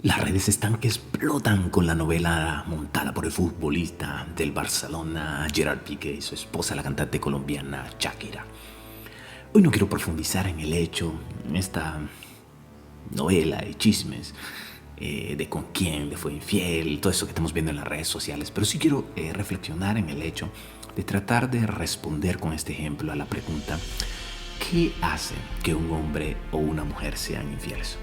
Las redes están que explotan con la novela montada por el futbolista del Barcelona Gerard Piqué y su esposa, la cantante colombiana Shakira. Hoy no quiero profundizar en el hecho, en esta novela de chismes, de con quién le fue infiel, todo eso que estamos viendo en las redes sociales, pero sí quiero reflexionar en el hecho de tratar de responder con este ejemplo a la pregunta: ¿qué hace que un hombre o una mujer sean infieles?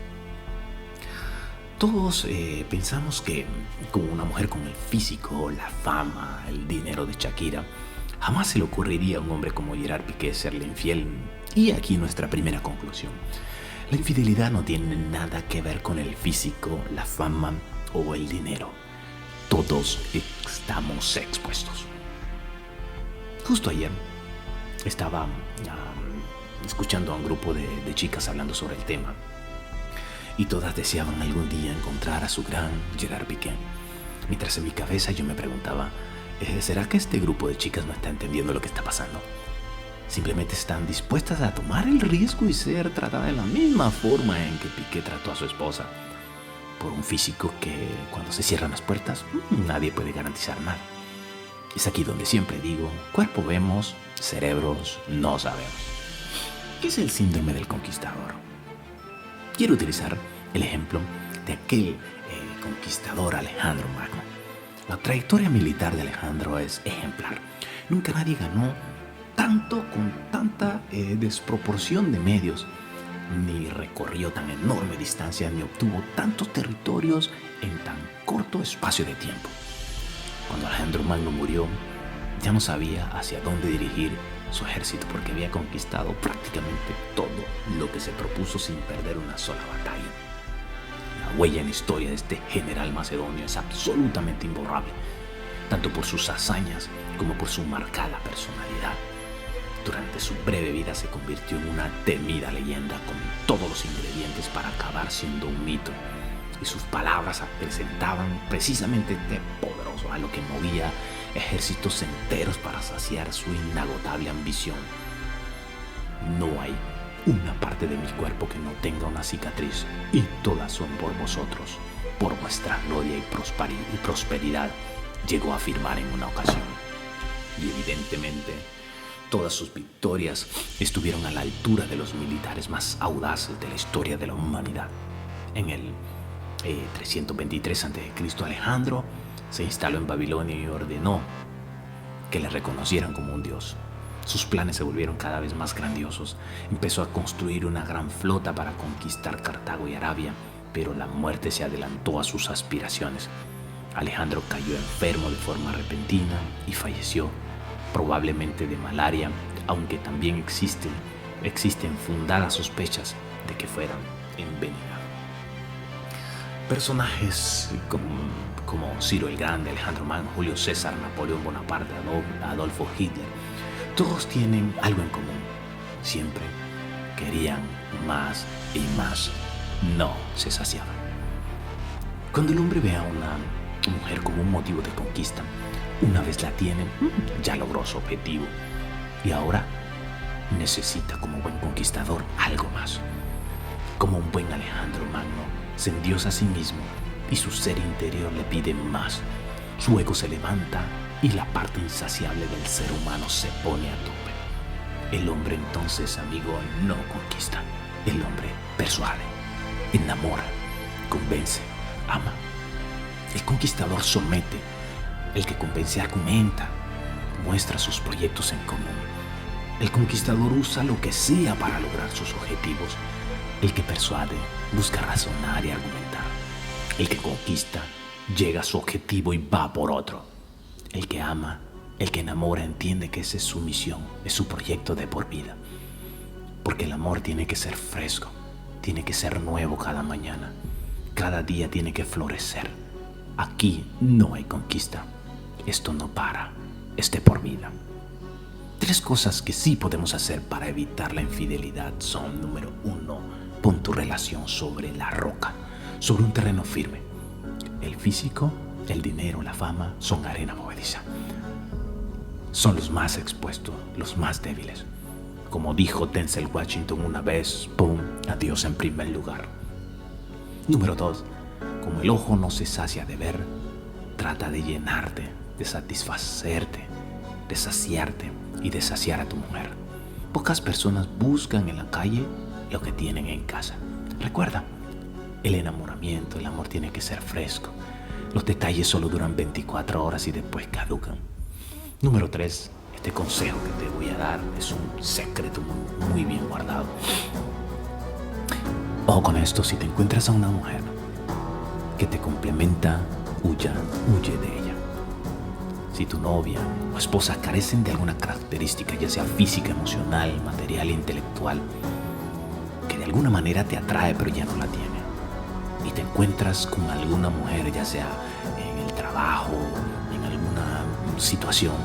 Todos pensamos que con una mujer con el físico, la fama, el dinero de Shakira, jamás se le ocurriría a un hombre como Gerard Piqué serle infiel. Y aquí nuestra primera conclusión: la infidelidad no tiene nada que ver con el físico, la fama o el dinero. Todos estamos expuestos. Justo ayer estaba escuchando a un grupo de chicas hablando sobre el tema, y todas deseaban algún día encontrar a su gran Gerard Piqué. Mientras en mi cabeza yo me preguntaba, ¿será que este grupo de chicas no está entendiendo lo que está pasando? Simplemente están dispuestas a tomar el riesgo y ser tratadas de la misma forma en que Piqué trató a su esposa, por un físico que cuando se cierran las puertas nadie puede garantizar nada. Es aquí donde siempre digo, cuerpo vemos, cerebros no sabemos. ¿Qué es el síndrome del conquistador? Quiero utilizar el ejemplo de aquel conquistador Alejandro Magno. La trayectoria militar de Alejandro es ejemplar. Nunca nadie ganó tanto con tanta desproporción de medios, ni recorrió tan enorme distancia, ni obtuvo tantos territorios en tan corto espacio de tiempo. Cuando Alejandro Magno murió, ya no sabía hacia dónde dirigir su ejército, porque había conquistado prácticamente todo lo que se propuso sin perder una sola batalla. La huella en la historia de este general macedonio es absolutamente imborrable, tanto por sus hazañas como por su marcada personalidad. Durante su breve vida se convirtió en una temida leyenda con todos los ingredientes para acabar siendo un mito, y sus palabras presentaban precisamente este poderoso a lo que movía ejércitos enteros para saciar su inagotable ambición. No hay una parte de mi cuerpo que no tenga una cicatriz, y todas son por vosotros, por vuestra gloria y prosperidad, llegó a afirmar en una ocasión. Y evidentemente, todas sus victorias estuvieron a la altura de los militares más audaces de la historia de la humanidad. En el 323 a.C., Alejandro se instaló en Babilonia y ordenó que le reconocieran como un dios. Sus planes se volvieron cada vez más grandiosos. Empezó a construir una gran flota para conquistar Cartago y Arabia, pero la muerte se adelantó a sus aspiraciones. Alejandro cayó enfermo de forma repentina y falleció, probablemente de malaria, aunque también existen fundadas sospechas de que fueran envenenados. Personajes como Ciro el Grande, Alejandro Magno, Julio César, Napoleón Bonaparte, Adolfo Hitler, todos tienen algo en común: siempre querían más y más, no se saciaban. Cuando el hombre ve a una mujer como un motivo de conquista, una vez la tienen, ya logró su objetivo, y ahora necesita, como buen conquistador, algo más. Como un buen Alejandro Magno, se endiosa a sí mismo y su ser interior le pide más. Su ego se levanta y la parte insaciable del ser humano se pone a tope. El hombre entonces, amigo, no conquista. El hombre persuade, enamora, convence, ama. El conquistador somete. El que convence argumenta, muestra sus proyectos en común. El conquistador usa lo que sea para lograr sus objetivos. El que persuade busca razonar y argumentar. El que conquista llega a su objetivo y va por otro. El que ama, el que enamora, entiende que esa es su misión, es su proyecto de por vida. Porque el amor tiene que ser fresco, tiene que ser nuevo cada mañana. Cada día tiene que florecer. Aquí no hay conquista. Esto no para, es de por vida. 3 cosas que sí podemos hacer para evitar la infidelidad son: número 1, pon tu relación sobre la roca, sobre un terreno firme. El físico, el dinero, la fama son arena movediza. Son los más expuestos, los más débiles. Como dijo Denzel Washington una vez, ¡pum!, a Dios en primer lugar. Número 2, Como el ojo no se sacia de ver, trata de llenarte, de satisfacerte, de saciarte y de saciar a tu mujer. Pocas personas buscan en la calle lo que tienen en casa. Recuerda, el enamoramiento, el amor tiene que ser fresco. Los detalles solo duran 24 horas y después caducan. Número 3, este consejo que te voy a dar es un secreto muy bien guardado. Ojo con esto, si te encuentras a una mujer que te complementa, huye de ella. Si tu novia o esposa carecen de alguna característica, ya sea física, emocional, material e intelectual, que de alguna manera te atrae pero ya no la tiene, y te encuentras con alguna mujer, ya sea en el trabajo, en alguna situación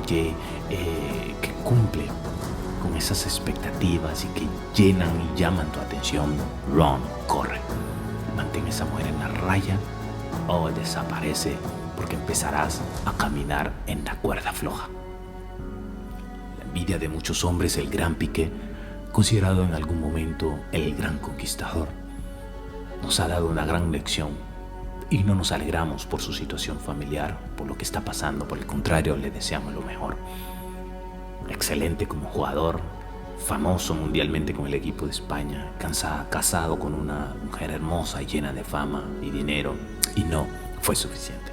que cumple con esas expectativas y que llenan y llaman tu atención, corre. Mantén a esa mujer en la raya o desaparece, porque empezarás a caminar en la cuerda floja. La envidia de muchos hombres, el gran Piqué, considerado en algún momento el gran conquistador, nos ha dado una gran lección y no nos alegramos por su situación familiar, por lo que está pasando. Por el contrario, le deseamos lo mejor. Excelente como jugador, famoso mundialmente con el equipo de España, casado con una mujer hermosa y llena de fama y dinero, y no fue suficiente.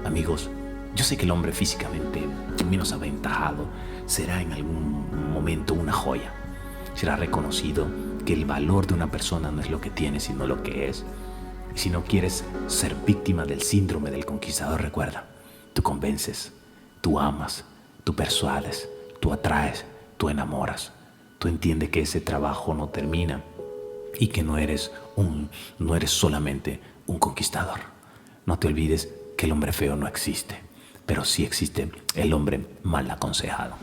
Amigos, yo sé que el hombre físicamente menos aventajado será en algún momento una joya. Será reconocido que el valor de una persona no es lo que tiene, sino lo que es. Y si no quieres ser víctima del síndrome del conquistador, recuerda, tú convences, tú amas, tú persuades, tú atraes, tú enamoras. Tú entiendes que ese trabajo no termina y que no eres solamente un conquistador. No te olvides que el hombre feo no existe, pero sí existe el hombre mal aconsejado.